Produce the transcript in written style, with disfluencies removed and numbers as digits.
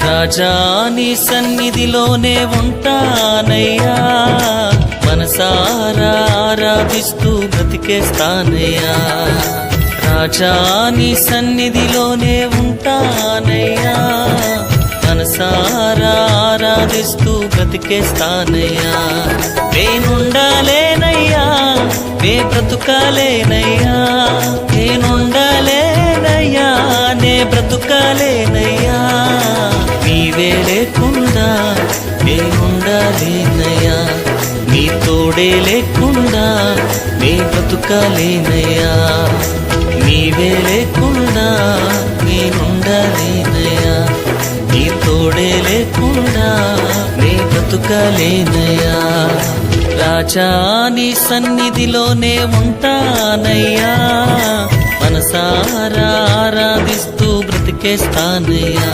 రాజా నీ సన్నిధిలోనే ఉంటానయ్యా, మనసారా ఆరాధిస్తూ బ్రతికేస్తానయ్యా. రాజా నీ సన్నిధిలోనే ఉంటానయ్యా, మనసారా ఆరాధిస్తూ బ్రతికేస్తానయ్యా. నేనుండాలేనయ్యా, నే బ్రతుకాలేనయ్యా, నేనుండాలేనయ్యా, నే బ్రతుకాలేనయ్యా. నీవే లేకుండా నేనుండాలేనయ్యా, నీ తోడే లేకుండా నే బ్రతుకాలేనయ్యా. నీవే లేకుండా నేనుండాలేనయ్యా, నీ తోడే లేకుండా నే బ్రతుకాలేనయ్యా. రాజా నీ సన్నిధిలోనే ఉంటానయ్యా, మనసారా ఆరాధిస్తూ బ్రతికేస్తానయ్యా.